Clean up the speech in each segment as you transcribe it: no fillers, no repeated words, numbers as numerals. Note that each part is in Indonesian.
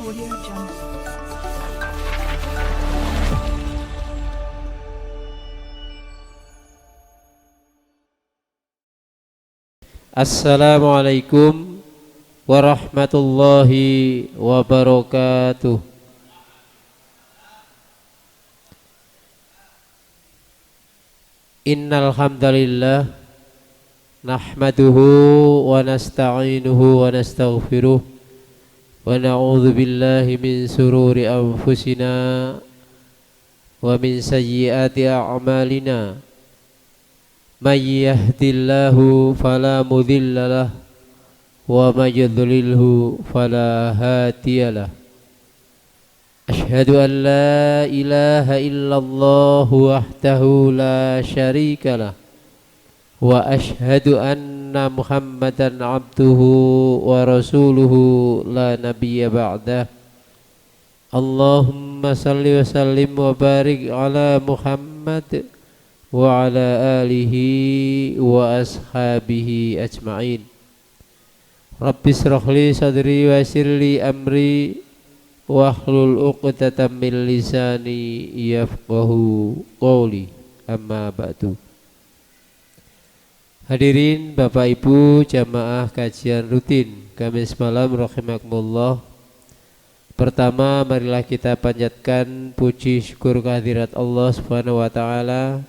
Audio Jungle. Assalamualaikum warahmatullahi wabarakatuh. Innal hamdalillah nahmaduhu wa nasta'inuhu wa nastaghfiruh wa na'udzu billahi min sururi anfusina wa min sayyiati a'malina. May yahdihillahu fala mudilla lahu wa may yudlilhu fala hadiya lahu. Asyhadu an la ilaha illallah wahdahu la syarika lahu wa asyhadu anna Muhammadan abduhu wa rasuluhu la nabiyya ba'dah. Allahumma salli wa sallim wa barik ala Muhammad wa ala alihi wa ashabihi ajma'in. Rabbi shrah li sadri wa yassir li amri wahlul 'uqdatam min lisani yafqahu qawli. Amma ba'du. Hadirin Bapak Ibu jamaah kajian rutin Kamis malam rahimakumullah. Pertama, marilah kita panjatkan puji syukur kehadirat Allah Subhanahu wa taala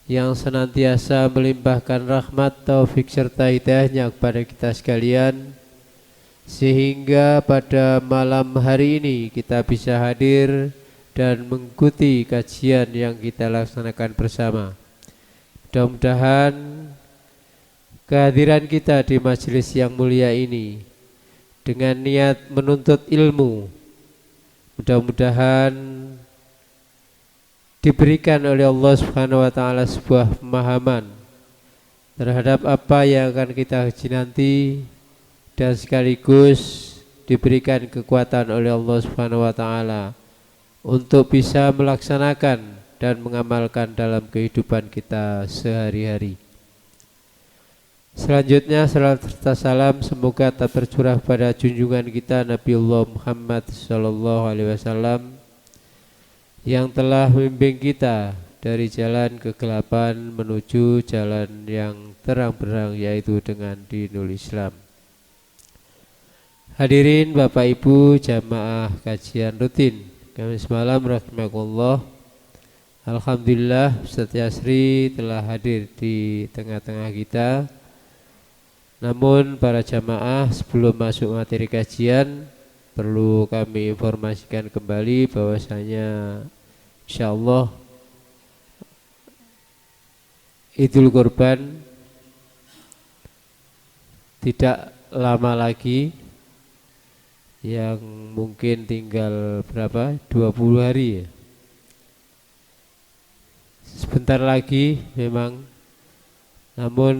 yang senantiasa melimpahkan rahmat, taufik serta hidayahnya kepada kita sekalian, sehingga pada malam hari ini kita bisa hadir dan mengikuti kajian yang kita laksanakan bersama. Mudah-mudahan kehadiran kita di majelis yang mulia ini dengan niat menuntut ilmu, mudah-mudahan diberikan oleh Allah Subhanahu wa taala sebuah pemahaman terhadap apa yang akan kita kaji nanti, dan sekaligus diberikan kekuatan oleh Allah Subhanahu wa taala untuk bisa melaksanakan dan mengamalkan dalam kehidupan kita sehari-hari. Selanjutnya salam serta salam semoga tak tercurah pada junjungan kita Nabiullah Muhammad sallallahu alaihi wasallam yang telah membimbing kita dari jalan kegelapan menuju jalan yang terang benderang, yaitu dengan dinul Islam. Hadirin Bapak Ibu jamaah kajian rutin Kamis malam rahimakumullah. Alhamdulillah Ustaz Yasri telah hadir di tengah-tengah kita. Namun para jamaah, sebelum masuk materi kajian, perlu kami informasikan kembali bahwasanya insyaallah Idul Kurban tidak lama lagi, yang mungkin tinggal berapa? 20 hari ya. Sebentar lagi memang, namun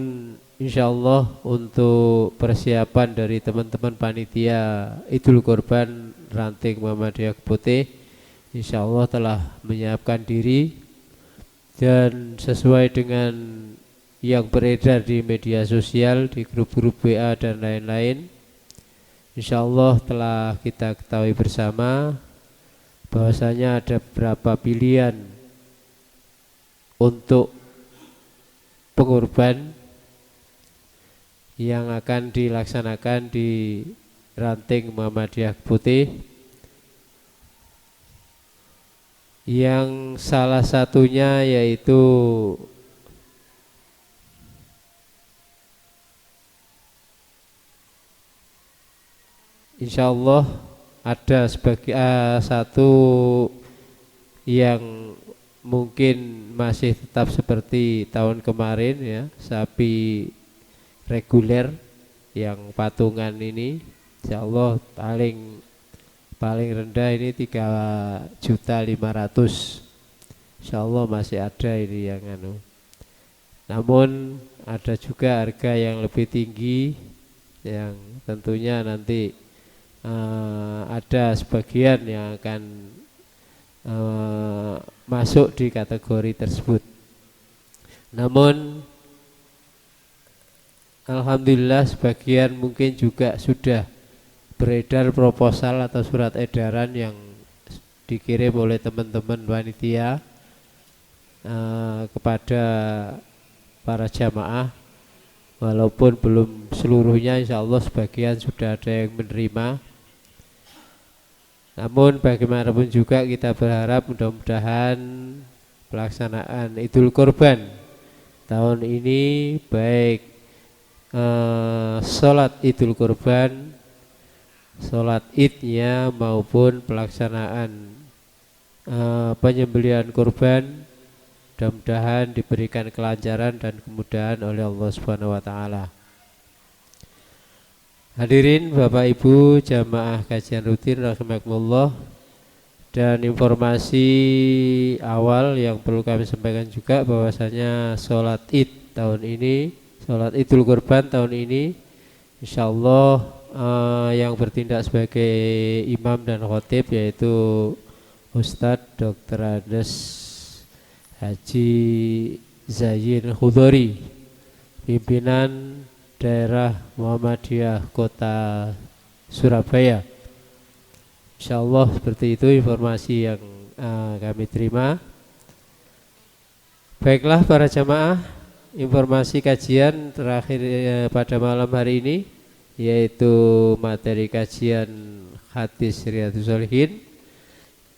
insyaallah untuk persiapan dari teman-teman panitia Idul Kurban Ranting Muhammadiyah Putih, insyaallah telah menyiapkan diri, dan sesuai dengan yang beredar di media sosial, di grup-grup WA dan lain-lain, insyaallah telah kita ketahui bersama bahwasanya ada beberapa pilihan untuk pengurban yang akan dilaksanakan di Ranting Muhammadiyah Putih, yang salah satunya yaitu insyaallah ada sebagai satu yang mungkin masih tetap seperti tahun kemarin ya, sapi reguler yang patungan ini insyaallah paling rendah ini 3.500.000. Insyaallah masih ada ini yang namun ada juga harga yang lebih tinggi yang tentunya nanti ada sebagian yang akan masuk di kategori tersebut. Namun alhamdulillah sebagian mungkin juga sudah beredar proposal atau surat edaran yang dikirim oleh teman-teman panitia kepada para jamaah, walaupun belum seluruhnya, insya Allah sebagian sudah ada yang menerima. Namun bagaimanapun juga kita berharap mudah-mudahan pelaksanaan Idul Kurban tahun ini, baik sholat Idul Kurban, sholat idnya maupun pelaksanaan penyembelihan kurban, mudah-mudahan diberikan kelancaran dan kemudahan oleh Allah Subhanahu wa taala. Hadirin Bapak Ibu jamaah kajian rutin rahimakumullah, dan informasi awal yang perlu kami sampaikan juga bahwasanya sholat id tahun ini, sholat Idul Kurban tahun ini, insyaallah yang bertindak sebagai imam dan khotib yaitu Ustadz Dr. Andes Haji Zayin Khudori, pimpinan daerah Muhammadiyah Kota Surabaya. Insyaallah seperti itu informasi yang kami terima. Baiklah para jamaah, informasi kajian terakhir pada malam hari ini yaitu materi kajian hadis Riyadhus Shalihin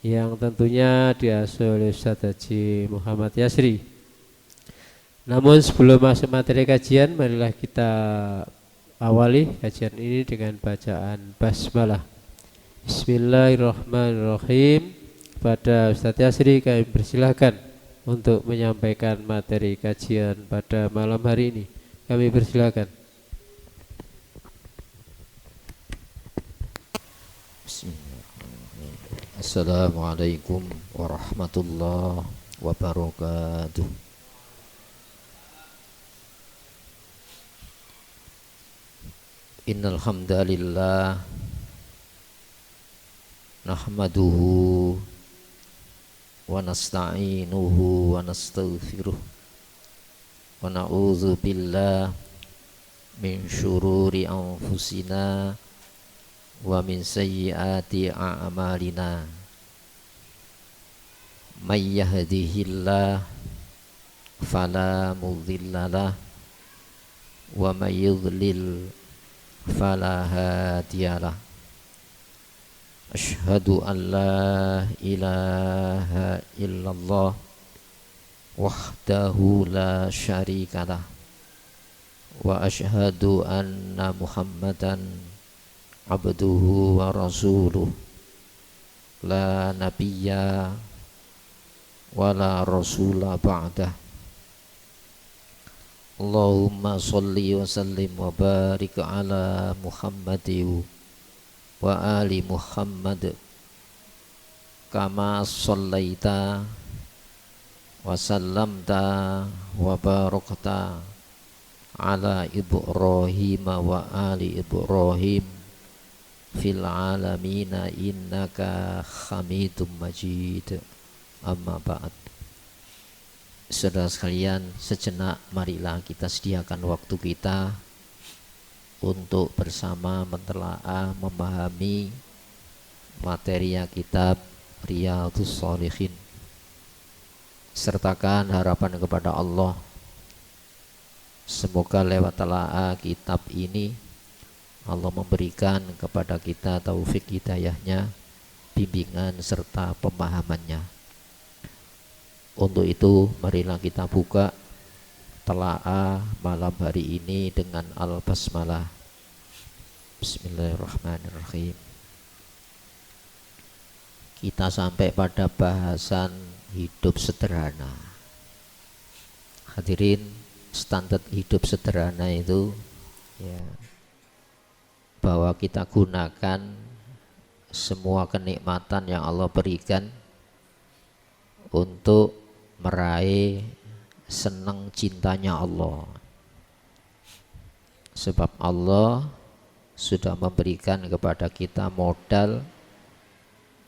yang tentunya diasuh oleh Ustaz Haji Muhammad Yasri. Namun sebelum masuk materi kajian, marilah kita awali kajian ini dengan bacaan basmalah. Bismillahirrahmanirrahim. Pada Ustaz Yasri kami persilahkan untuk menyampaikan materi kajian pada malam hari ini. Kami persilahkan. Assalamualaikum warahmatullahi wabarakatuh. Innal hamdalillah nahmaduhu wa nasta'inuhu wa nastaghfiruh wa na'udzu billahi min syururi anfusina wa min sayyiati a'malina. May yahdihillah fala mudhillalah wa may yudlil fala hadiyalah. Asyhadu an la ilaha illallah wahdahu la syarikalah wa asyhadu anna Muhammadan abduhu wa rasuluh la nabiyya wa la rasula ba'dah. Allahumma salli wa sallim wa barik ala Muhammadin wa ali Muhammad kama sallaita wa sallamta wa barakta ala Ibrahim wa ali Ibrahim fil alamina innaka hamidum majid. Amma ba'd. Saudara sekalian, sejenak marilah kita sediakan waktu kita untuk bersama mentelaah, memahami materi kitab Riyadhus Shalihin. Sertakan harapan kepada Allah, semoga lewat telaah kitab ini Allah memberikan kepada kita taufik hidayahnya, bimbingan serta pemahamannya. Untuk itu marilah kita buka telaah malam hari ini dengan al-basmalah. Bismillahirrahmanirrahim. Kita sampai pada bahasan hidup sederhana. Hadirin, standar hidup sederhana itu ya, bahwa kita gunakan semua kenikmatan yang Allah berikan untuk meraih senang cintanya Allah. Sebab Allah sudah memberikan kepada kita modal,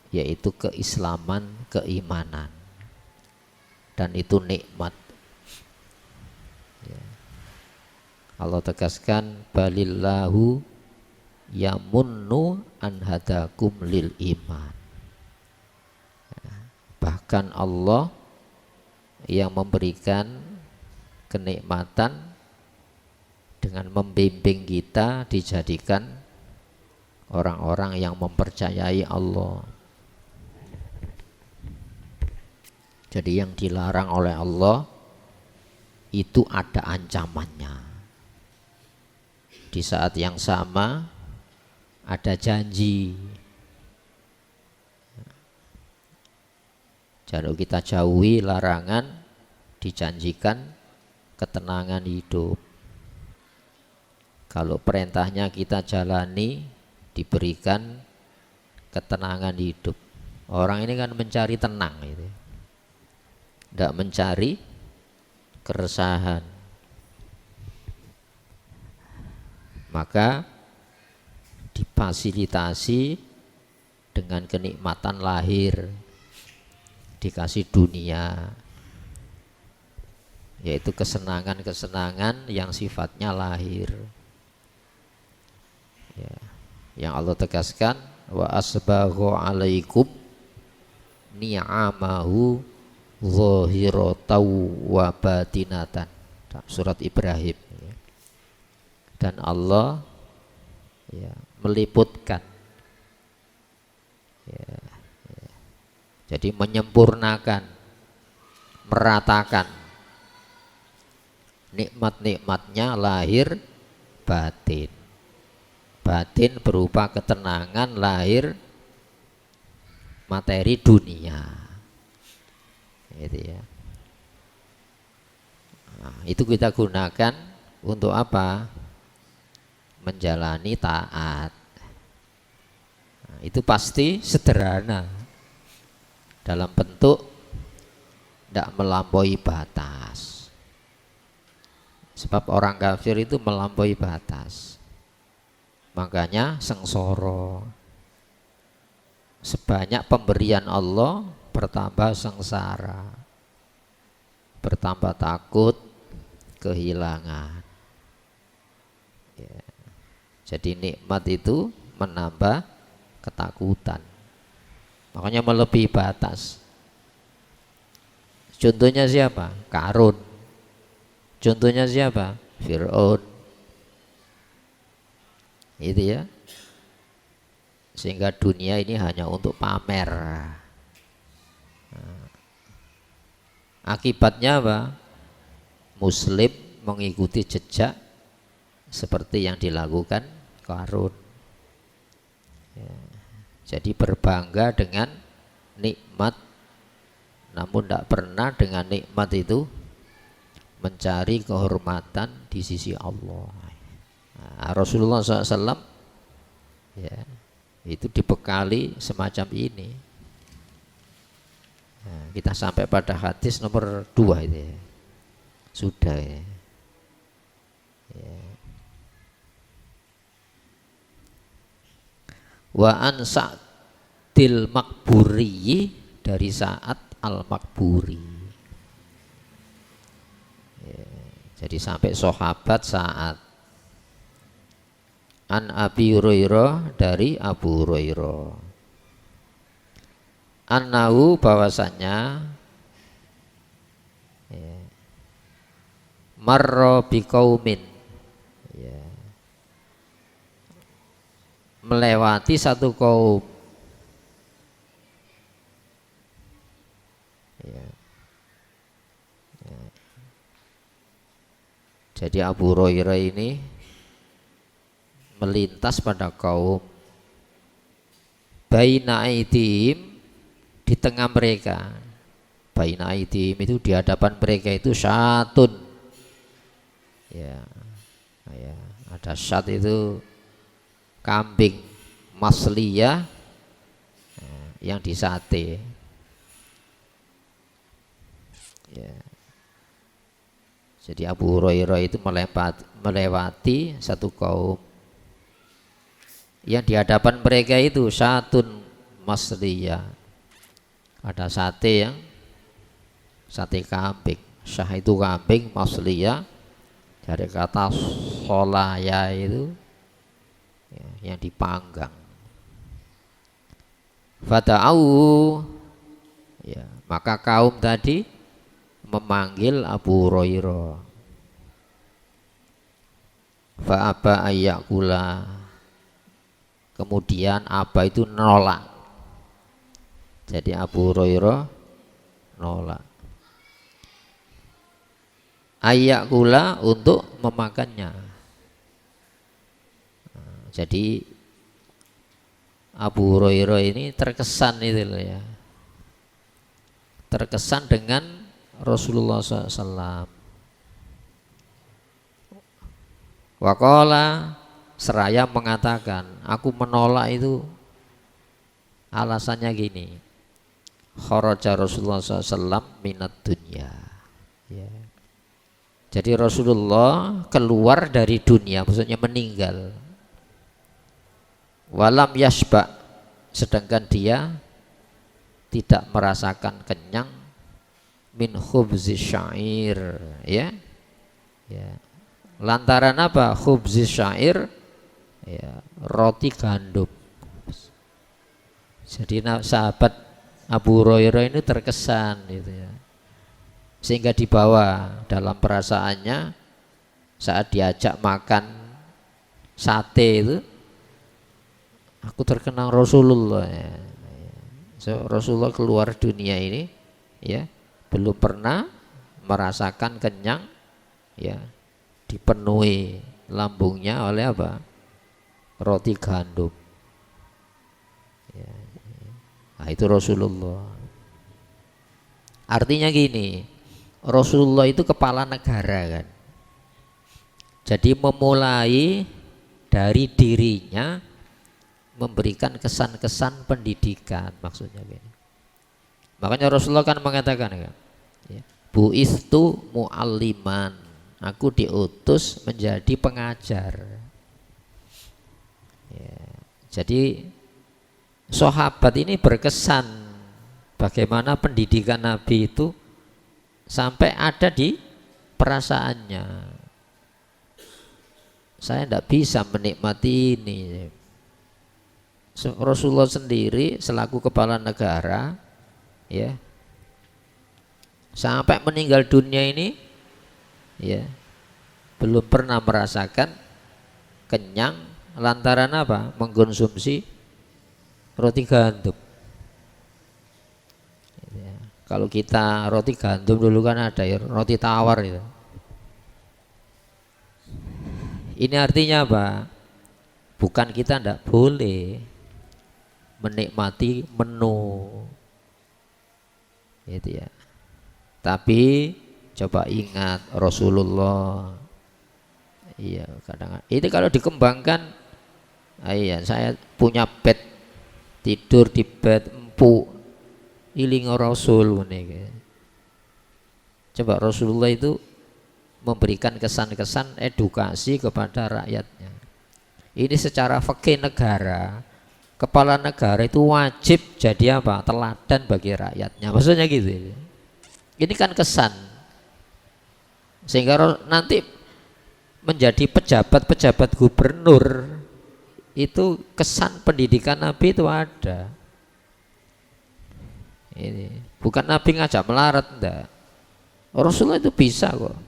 yaitu keislaman, keimanan, dan itu nikmat ya. Allah tegaskan balillahu yamunnu an hadakum lil iman. Bahkan Allah yang memberikan kenikmatan dengan membimbing kita dijadikan orang-orang yang mempercayai Allah. Jadi yang dilarang oleh Allah itu ada ancamannya. Di saat yang sama ada janji. Kalau kita jauhi larangan, dijanjikan ketenangan hidup. Kalau perintahnya kita jalani, diberikan ketenangan hidup. Orang ini kan mencari tenang gitu. Tidak mencari keresahan. Maka difasilitasi dengan kenikmatan lahir, dikasih dunia, yaitu kesenangan-kesenangan yang sifatnya lahir. Ya, yang Allah tegaskan, wa asbaghu alaikum ni'amahu zahiratan wa batinatan, surat Ibrahim. Dan Allah meliputkan, jadi menyempurnakan, meratakan nikmat-nikmatnya lahir batin. Batin berupa ketenangan, lahir materi dunia. Gitu ya. Nah, itu kita gunakan untuk apa? Menjalani taat. Nah, itu pasti sederhana dalam bentuk tidak melampaui batas. Sebab orang kafir itu melampaui batas, makanya sengsara. Sebanyak pemberian Allah bertambah sengsara, bertambah takut kehilangan. Ya. Jadi nikmat itu menambah ketakutan, makanya melebihi batas. Contohnya siapa? Karun. Contohnya siapa? Fir'aun. Itu ya. Sehingga dunia ini hanya untuk pamer. Akibatnya apa? Muslim mengikuti jejak seperti yang dilakukan Qarun. Ya. Jadi berbangga dengan nikmat, namun tidak pernah dengan nikmat itu mencari kehormatan di sisi Allah. Nah, Rasulullah SAW ya, itu dibekali semacam ini. Nah, kita sampai pada hadis nomor 2 itu ya. Sudah ya. Ya. Wa an Sa'dil Makburi, dari Sa'ad al-Makburi. Ya. Jadi sampai sahabat Sa'ad. An Abi Hurairah, dari Abu Hurairah. Annahu, bahwasannya ya, marra biqaumin, ya, melewati satu kaum, ya. Ya. Jadi Abu Hurairah ini melintas pada kaum, baina aidihim, di tengah mereka. Baina aidihim itu di hadapan mereka itu syatun. Ya, ya, ada syat itu kambing masliyah yang disate. Ya. Jadi Abu Hurairah itu melewati satu kaum yang di hadapan mereka itu syatun masliyah. Ada sate kambing. Syah itu kambing, masliyah dari kata solaya itu ya, yang dipanggang. Fata'au, ya, maka kaum tadi memanggil Abu Hurairah. Fa'aba ayyakula, kemudian apa itu nolak. Jadi Abu Hurairah nolak. Ayyakula untuk memakannya. Jadi Abu Hurairah ini terkesan itu loh ya, terkesan dengan Rasulullah SAW. Waqala, seraya mengatakan, aku menolak itu alasannya gini, kharaja Rasulullah SAW minat dunya, ya. Jadi Rasulullah keluar dari dunia, maksudnya meninggal. Walam yasba, sedangkan dia tidak merasakan kenyang min khubzi syair, ya, ya. Lantaran apa? Khubzi syair, ya, roti gandum. Jadi sahabat Abu Hurairah ini terkesan gitu ya, sehingga dibawa dalam perasaannya saat diajak makan sate itu, aku terkenang Rasulullah ya. So, Rasulullah keluar dunia ini ya belum pernah merasakan kenyang, ya, dipenuhi lambungnya oleh apa? Roti gandum, ya. Nah, itu Rasulullah. Artinya gini, Rasulullah itu kepala negara kan. Jadi memulai dari dirinya memberikan kesan-kesan pendidikan, maksudnya gini. Makanya Rasulullah kan mengatakan kan, ya, bu'istu mu'alliman, aku diutus menjadi pengajar, ya. Jadi sahabat ini berkesan bagaimana pendidikan Nabi itu sampai ada di perasaannya. Saya tidak bisa menikmati ini. Rasulullah sendiri selaku kepala negara, ya, sampai meninggal dunia ini, ya, belum pernah merasakan kenyang lantaran apa? Mengkonsumsi roti gandum. Ya. Kalau kita roti gandum dulu kan ada ya, roti tawar itu. Ini artinya apa? Bukan kita tidak boleh menikmati menu, gitu ya. Tapi coba ingat Rasulullah, iya, kadang itu kalau dikembangkan, iya, saya punya bed, tidur di bed empuk, iling Rasul ini. Coba Rasulullah itu memberikan kesan-kesan edukasi kepada rakyatnya. Ini secara fikih negara, kepala negara itu wajib jadi apa? Teladan bagi rakyatnya. Maksudnya gitu. Ini kan kesan, sehingga nanti menjadi pejabat-pejabat gubernur itu kesan pendidikan Nabi itu ada. Ini bukan Nabi ngajak melarat, enggak. Rasulullah itu bisa kok.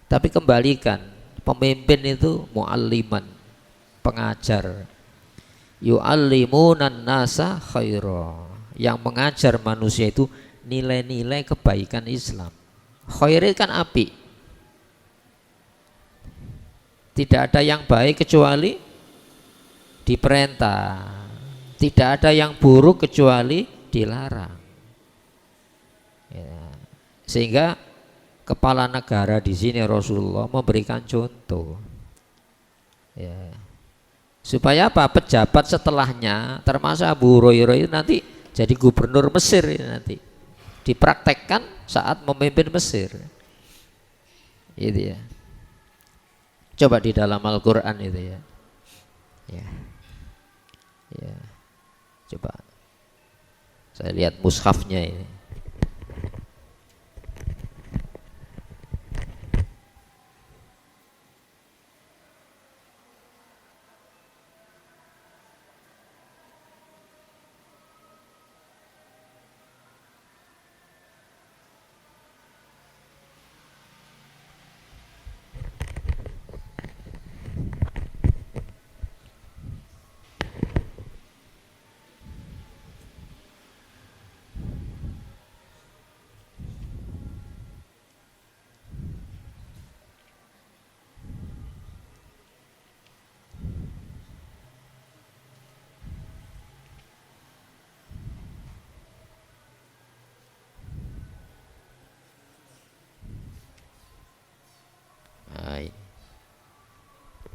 Tapi kembalikan, pemimpin itu mu'alliman, pengajar. Yu'allimunan nasa khaira, yang mengajar manusia itu nilai-nilai kebaikan Islam. Khair kan api. Tidak ada yang baik kecuali diperintah. Tidak ada yang buruk kecuali dilarang. Ya. Sehingga kepala negara di sini Rasulullah memberikan contoh. Ya. Supaya apa? Pejabat setelahnya termasuk Abu Hurairah itu nanti jadi gubernur Mesir nanti. Dipraktekkan saat memimpin Mesir. Itu ya. Coba di dalam Al-Qur'an itu ya. Ya. Ya. Coba. Saya lihat mushafnya ini.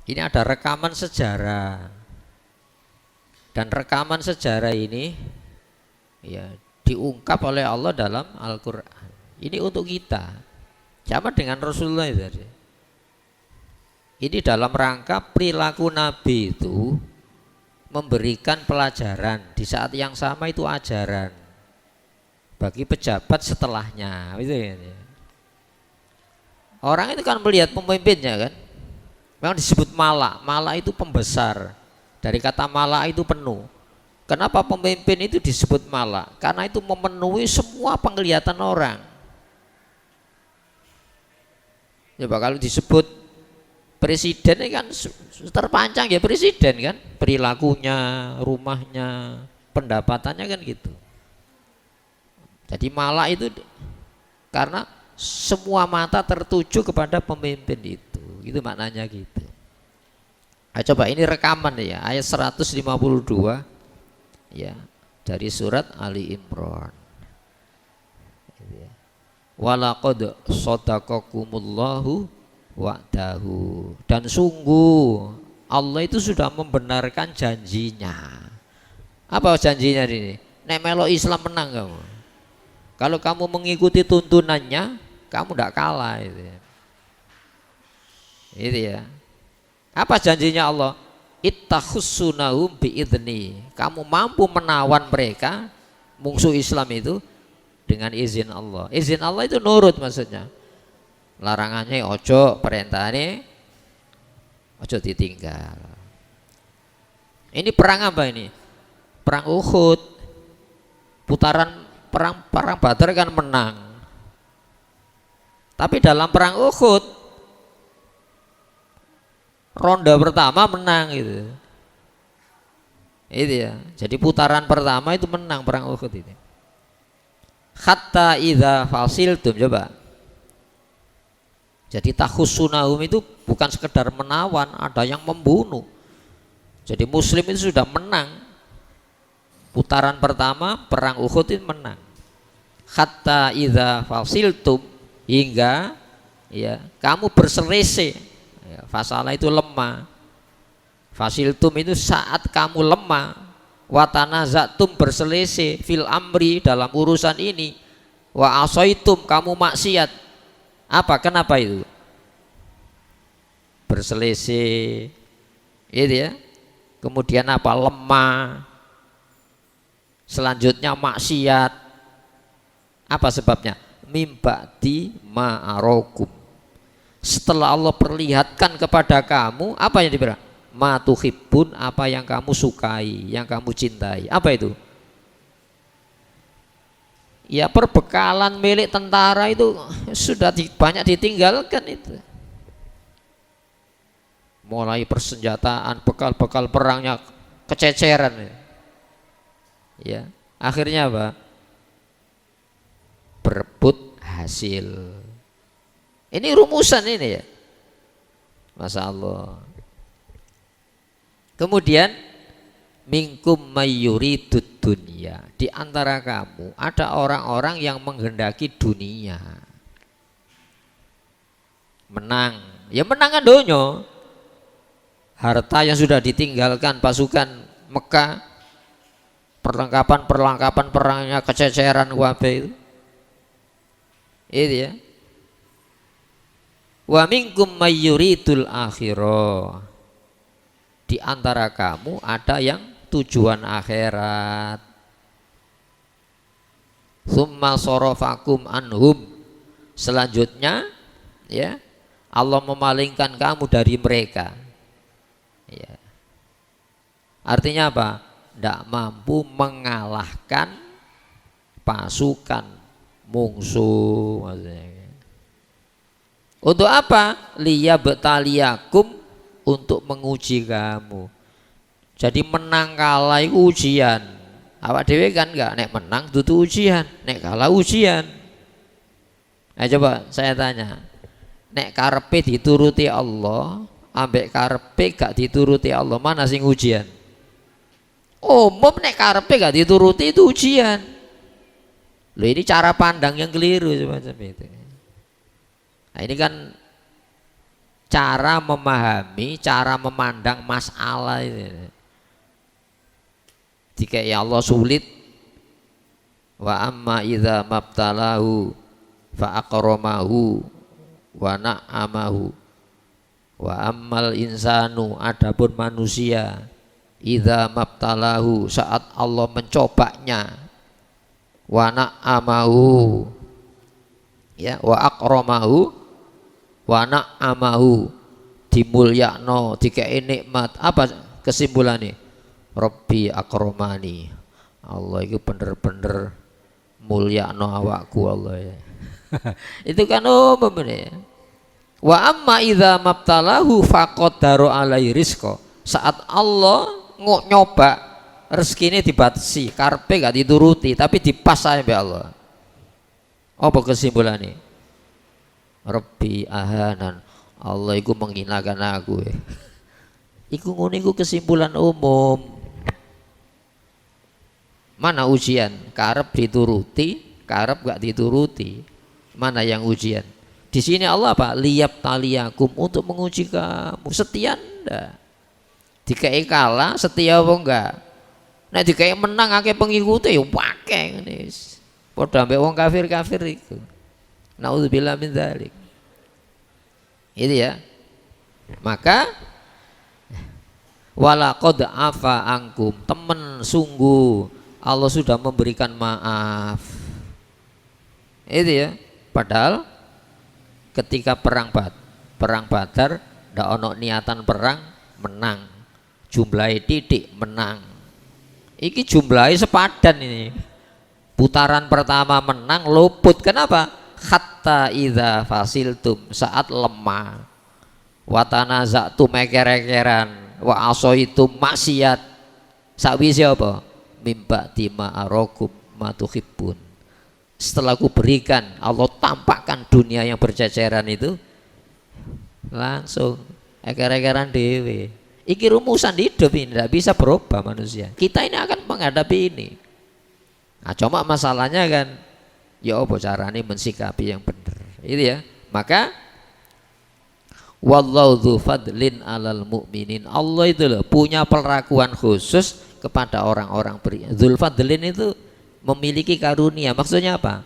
Ini ada rekaman sejarah. Dan rekaman sejarah ini ya diungkap oleh Allah dalam Al-Qur'an. Ini untuk kita. Sama dengan Rasulullah tadi. Ini dalam rangka perilaku Nabi itu memberikan pelajaran, di saat yang sama itu ajaran bagi pejabat setelahnya. Orang itu kan melihat pemimpinnya kan, memang disebut malak. Malak itu pembesar, dari kata malak itu penuh. Kenapa pemimpin itu disebut malak? Karena itu memenuhi semua penglihatan orang. Coba kalau disebut presiden kan terpancang ya presiden kan, perilakunya, rumahnya, pendapatannya kan gitu. Jadi malak itu karena semua mata tertuju kepada pemimpin itu maknanya gitu. Nah, coba ini rekaman ya, ayat 152 ya dari surat Ali Imran. Walaqad shadaqakumullahu wa'dahu, dan sungguh Allah itu sudah membenarkan janjinya. Apa janjinya ini? Nek melo Islam menang kamu. Kalau kamu mengikuti tuntunannya, kamu tidak kalah itu ya. Itu ya. Apa janjinya Allah? Ittakhussunahum biidni. Kamu mampu menawan mereka musuh Islam itu dengan izin Allah. Izin Allah itu nurut maksudnya. Larangannya ojo, perintahnya ojo ditinggal. Ini perang apa ini? Perang Uhud. Putaran perang Badar kan menang. Tapi dalam perang Uhud ronde pertama menang gitu. Itu ya. Jadi putaran pertama itu menang perang Uhud itu. Hatta idza fasiltum, coba. Jadi tahussunahum itu bukan sekedar menawan, ada yang membunuh. Jadi muslim itu sudah menang. Putaran pertama perang Uhud itu menang. Hatta idza fasiltum, hingga ya kamu berselisih. Ya, fasalah itu lemah. Fasiltum itu saat kamu lemah. Watanazatum berselisih fil amri dalam urusan ini. Wa asaitum kamu maksiat. Apa? Kenapa itu? Berselisih, itu ya. Kemudian apa? Lemah. Selanjutnya maksiat. Apa sebabnya? Mimba'di ma'arokum. Setelah Allah perlihatkan kepada kamu, apa yang diberikan? Ma tuhibbun, apa yang kamu sukai, yang kamu cintai. Apa itu? Ya perbekalan milik tentara itu sudah banyak ditinggalkan itu. Mulai persenjataan, bekal-bekal perangnya kececeran. Ya, akhirnya apa? Berebut hasil. Ini rumusan ini ya. Masya Allah. Kemudian minkum mayyuridud dunya, di antara kamu ada orang-orang yang menghendaki dunia. Menang, ya menang kan donyo. Harta yang sudah ditinggalkan pasukan Mekah, perlengkapan perangnya kececeran wabe itu. Itu ya. Wa minkum mayyuridul akhirah, di antara kamu ada yang tujuan akhirat. Summa sorofakum anhum, selanjutnya ya Allah memalingkan kamu dari mereka ya. Artinya apa? Tidak mampu mengalahkan pasukan musuh maksudnya. Untuk apa? Liyabtaliyakum, untuk menguji kamu. Jadi menang kalah itu ujian. Awak dewe kan enggak, nek menang dudu ujian, nek kalah ujian. Nah coba saya tanya, nek karepe dituruti Allah, ambek karepe gak dituruti Allah, mana sing ujian? Umum nek karepe gak dituruti itu ujian. Loh, ini cara pandang yang keliru semacam itu. Nah ini kan cara memahami, cara memandang masalah ini. Jika ya Allah sulit, wa amma idza mabtalahu fa akramahu wa na'amahu wa ammal insanu, adapun manusia, idza mabtalahu, saat Allah mencobanya, wa na'amahu, ya, wa akramahu wa na'amahu, dimulyakno, dikei nikmat. Apa kesimpulannya? Rabbi akramani, Allah itu bener-bener mulyakno awakku Allah ya. Itu kan umum ya. Wa amma idza mabtalahu faqaddaru alai rizqa, saat Allah nyoba rezekine dibatasi, karepe gak dituruti tapi dipas ae mbek Allah. Apa kesimpulannya? Rabbi ahanan, Allah iku menghinakan aku ya. Iku ngono iku kesimpulan umum. Mana ujian? Karep dituruti, karep gak dituruti. Mana yang ujian? Di sini Allah apa? Liyab taliyakum, untuk menguji kamu. Setia ndak? Dikai kalah setia apa enggak? Nek dikai menang akeh pengikute ya akeh ngene wis. Padha ambek wong kafir-kafir iku. Nauzubillah min dzalik. Itu ya. Maka walaqad afa angkum, temen sungguh Allah sudah memberikan maaf. Itu ya. Padahal ketika perang Badar ndak ono niatan perang, menang. Jumlahnya titik, menang. Iki jumlahnya sepadan ini. Putaran pertama menang, luput. Kenapa? Hatta idza fasiltum, saat lemah. Wa tanaza'tum eker-ekeran, wa asaitum maksiat. Sakwise apa? Mimba tima arokum matuhibbun. Setelah aku berikan, Allah tampakkan dunia yang berceceran itu, langsung eker-ekeran dewe. Iki rumusan hidup ini, tidak bisa berubah manusia. Kita ini akan menghadapi ini. Nah, cuma masalahnya kan, ya apa caranya mensikapi yang benar. Itu ya. Maka wallahu dzu fadlin alal mu'minin. Allah itu loh punya perlakuan khusus kepada orang-orang beriman. Dzul fadlin itu memiliki karunia. Maksudnya apa?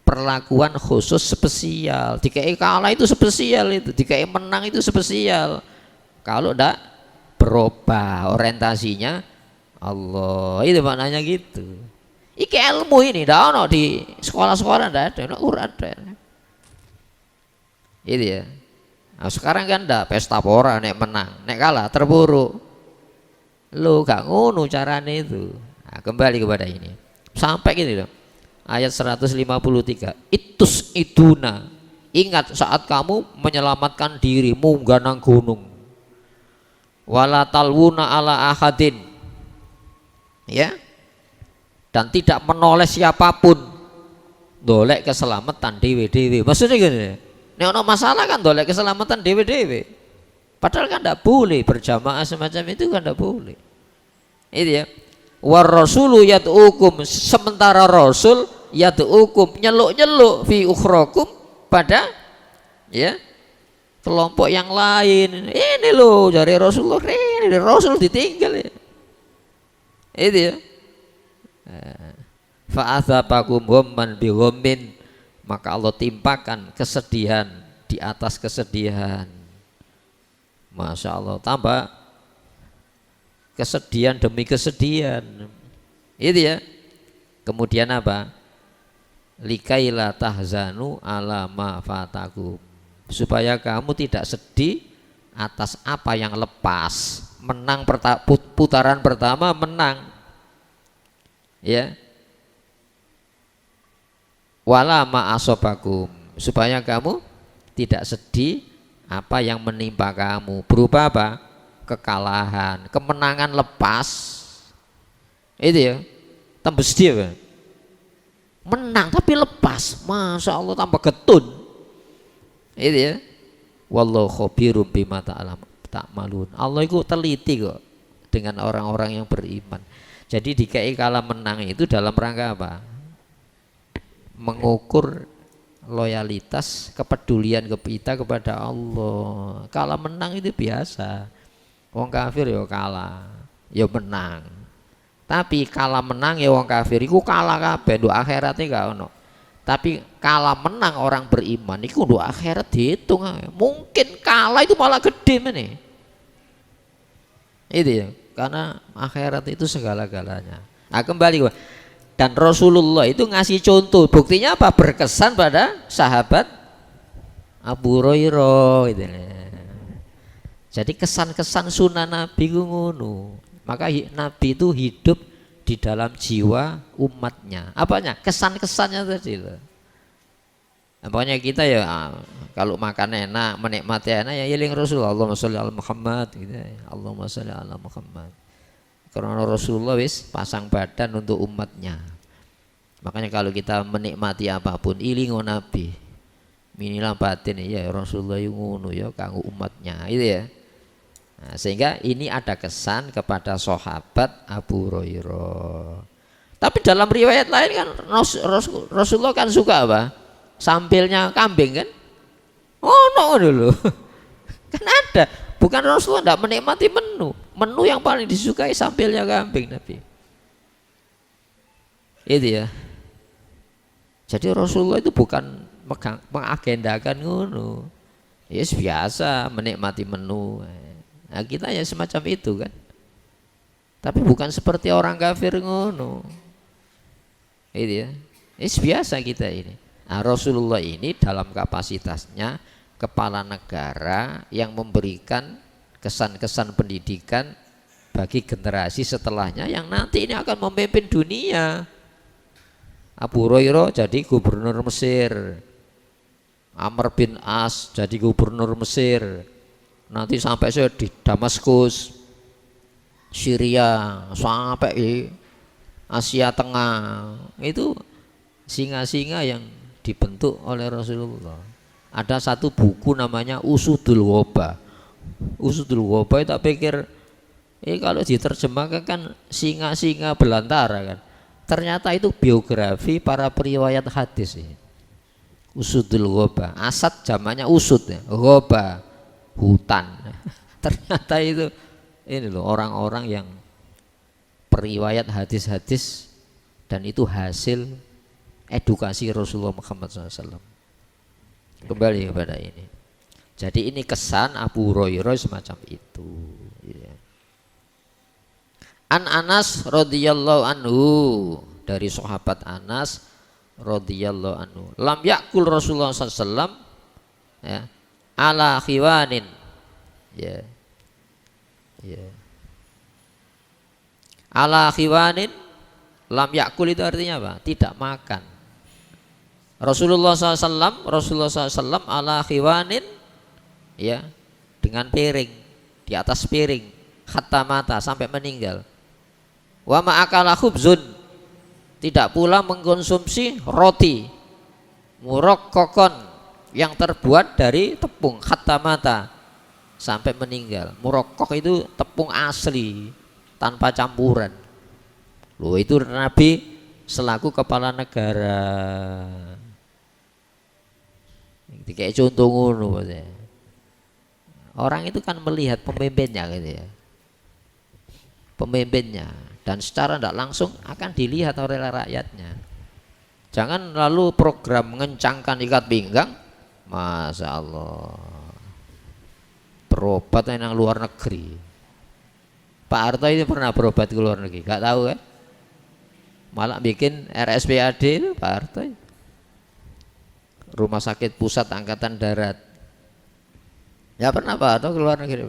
Perlakuan khusus spesial. Dikai kalah itu spesial, itu dikai menang itu spesial. Kalau ndak berubah orientasinya Allah, itu maknanya gitu. Iki ilmu ini ndak ono di sekolah-sekolah, ndak ada, ono ada. Itu ya. Nah, sekarang kan ndak pesta pora, nek menang, nek kalah terburuk. Lo gak ngono carane itu. Nah, kembali kepada ini. Sampai gini loh. Ayat 153. Itus iduna. Ingat saat kamu menyelamatkan diri munggah nang gunung. Wala talwuna ala ahadin. Ya. Dan tidak menoleh siapapun. Dolek keselamatan dewe-dewe. Maksudnya gini. Nek ono masalah kan dolek keselamatan dewe-dewe. Padahal kan tidak boleh berjamaah semacam itu, kan tidak boleh. Itu ya. War rasulu yad'ukum, sementara Rasul yad'ukum, nyeluk-nyeluk fi ukhrakum, pada ya kelompok yang lain. Ini loh dari Rasulullah, ini dari Rasul ditinggal ya. Itu ya. Fa'athabakum ghamman bi ghammin, maka Allah timpakan kesedihan di atas kesedihan. Masya Allah, tambah kesedihan demi kesedihan. Itu ya. Kemudian apa? Likaila tahzanu ala ma fatakum, supaya kamu tidak sedih atas apa yang lepas. Menang putaran pertama menang. Ya. Wala ma asobakum, supaya kamu tidak sedih apa yang menimpa kamu. Berupa apa? Kekalahan, kemenangan lepas. Itu ya. Tembus dia menang tapi lepas, masya Allah, tambah getun. Itu ya. Wallahu khabirum bima ta'malun. Allah itu teliti kok dengan orang-orang yang beriman. Jadi dikai kala menang itu dalam rangka apa? Mengukur loyalitas, kepedulian kita kepada Allah. Kalah menang itu biasa. Wong kafir ya kalah, ya menang. Tapi kalah menang ya wong kafir iku kalah kabeh, nduk akhirate gak ono. Tapi kalah menang orang beriman iku nduk akhirat dihitung. Mungkin kalah itu malah gede meneh. Itu ya, karena akhirat itu segala-galanya. Nah, kembali dan Rasulullah itu ngasih contoh, buktinya apa? Berkesan pada sahabat Abu Hurairah gitu. Jadi kesan-kesan sunnah Nabi ku ngono. Maka Nabi itu hidup di dalam jiwa umatnya. Apanya? Kesan-kesannya tadi loh. Nah, pokoknya kita ya kalau makan enak, menikmati enak ya eling Rasulullah, Allahumma sholli ala Muhammad gitu ya. Allahumma sholli ala Muhammad. Karena Rasulullah wis pasang badan untuk umatnya. Makanya kalau kita menikmati apapun ilingo Nabi. Minilah batin ya Rasulullah yang ngono ya kanggo umatnya itu ya. Nah, sehingga ini ada kesan kepada sahabat Abu Hurairah. Tapi dalam riwayat lain kan Rasulullah kan suka apa? Sampilnya kambing kan? Oh no dulu. Kan ada. Bukan Rasulullah tidak menikmati menu. Menu yang paling disukai sampilnya kambing Nabi. Itu ya. Jadi Rasulullah itu bukan mengagendakan ngono. Ya yes, biasa menikmati menu. Nah, kita ya semacam itu kan. Tapi bukan seperti orang kafir ngono. Itu ya. Yes, biasa kita ini. Nah, Rasulullah ini dalam kapasitasnya kepala negara yang memberikan kesan-kesan pendidikan bagi generasi setelahnya yang nanti ini akan memimpin dunia. Abu Hurairah jadi gubernur Mesir, Amr bin As jadi gubernur Mesir, nanti sampai di Damaskus, Syria, sampai di Asia Tengah. Itu singa-singa yang dibentuk oleh Rasulullah. Ada satu buku namanya Usudul Ghoba. Usudul Ghoba itu tak pikir kalau diterjemahkan kan singa-singa belantara kan. Ternyata itu biografi para periwayat hadis. Usudul Ghoba. Asad zamannya usud ya. Ghoba hutan. Ternyata itu ini loh orang-orang yang periwayat hadis-hadis dan itu hasil edukasi Rasulullah Muhammad SAW. Kembali kepada ini. Jadi ini kesan Abu Hurairah semacam itu. An Anas radhiyallahu anhu, dari sahabat Anas radhiyallahu anhu. Lam yakul Rasulullah SAW ya, ala khiwanin. Ya. Ya. Ala khiwanin, lam yakul itu artinya apa? Tidak makan. Rasulullah SAW ala khiwanin ya, dengan piring, di atas piring, hatta mata, sampai meninggal. Wa ma'akala khubzun, tidak pula mengkonsumsi roti murokkokon yang terbuat dari tepung, hatta mata, sampai meninggal. Murokkok itu tepung asli tanpa campuran. Loh, itu Nabi selaku kepala negara. Kayak contoh ngono. Orang itu kan melihat pemimpinnya gitu ya. Pemimpinnya, dan secara tidak langsung akan dilihat oleh rakyatnya. Jangan lalu program mengencangkan ikat pinggang, Masya Allah, berobat yang luar negeri. Pak Harto itu pernah berobat ke luar negeri, gak tahu kan? Malah bikin RSPAD itu Pak Harto, Rumah Sakit Pusat Angkatan Darat. Ya pernah Pak Harto ke luar negeri.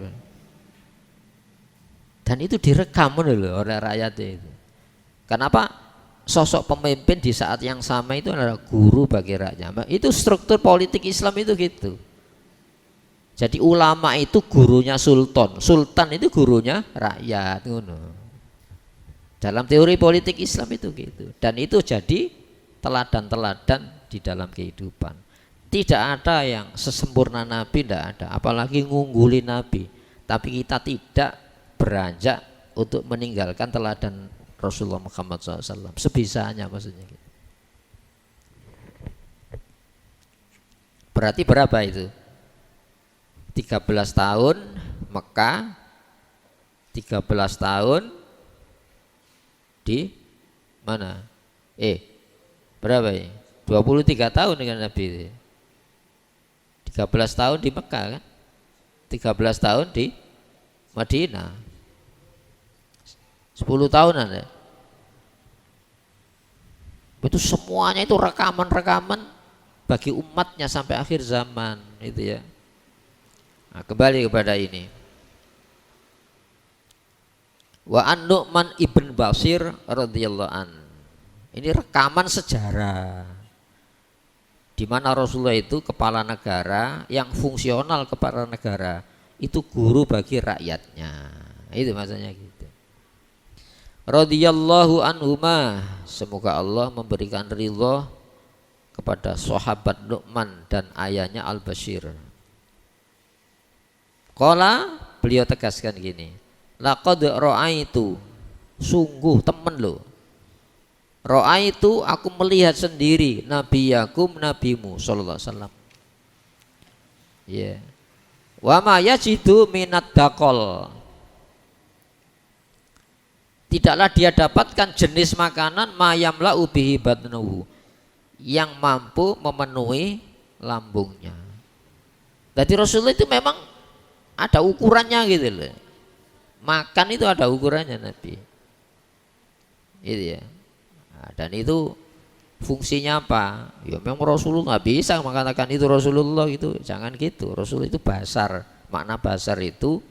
Dan itu direkam dulu oleh rakyat itu. Kenapa? Sosok pemimpin di saat yang sama itu adalah guru bagi rakyat. Itu struktur politik Islam itu gitu. Jadi ulama itu gurunya sultan, sultan itu gurunya rakyat. Dalam teori politik Islam itu gitu. Dan itu jadi teladan-teladan di dalam kehidupan. Tidak ada yang sesempurna Nabi, tidak ada. Apalagi ngungguli Nabi. Tapi kita tidak beranjak untuk meninggalkan teladan Rasulullah Muhammad SAW sebisanya maksudnya. Berarti berapa itu? 13 tahun Mekah, 13 tahun di mana? Berapa ini? 23 tahun dengan Nabi. 13 tahun di Mekah kan? 13 tahun di Madinah. 10 tahunan ya. Itu semuanya itu rekaman-rekaman bagi umatnya sampai akhir zaman itu ya. Nah, kembali kepada ini. Wa an Nu'man ibn Bashir radhiyallahu an. Ini rekaman sejarah di mana Rasulullah itu kepala negara yang fungsional, kepala negara itu guru bagi rakyatnya. Itu maksudnya gitu. Radhiyallahu anhuma, semoga Allah memberikan ridho kepada sahabat Nu'man dan ayahnya Al-Bashir. Qala, beliau tegaskan gini, laqad ra'aitu, sungguh temen lo, ra'aitu aku melihat sendiri nabiyakum, nabimu sallallahu alaihi wasallam. Ya. Wa ma yajidu minad daqal, tidaklah dia dapatkan jenis makanan mayamla bihi batnuhu, yang mampu memenuhi lambungnya. Jadi Rasulullah itu memang ada ukurannya gitu loh. Makan itu ada ukurannya Nabi. Itu ya. Nah, dan itu fungsinya apa? Ya memang Rasulullah nggak bisa mengatakan itu Rasulullah gitu. Jangan gitu. Rasul itu basar. Makna basar itu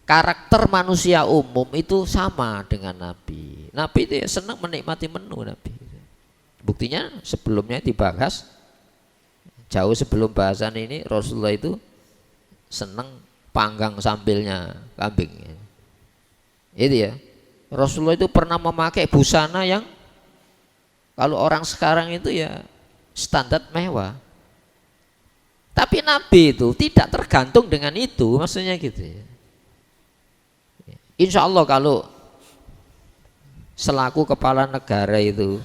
karakter manusia umum itu sama dengan Nabi. Nabi itu ya senang menikmati menu Nabi. Buktinya sebelumnya dibahas, jauh sebelum bahasan ini Rasulullah itu senang panggang sambilnya kambing. Itu ya. Rasulullah itu pernah memakai busana yang kalau orang sekarang itu ya standar mewah. Tapi Nabi itu tidak tergantung dengan itu, maksudnya gitu ya. Insya Allah kalau selaku kepala negara itu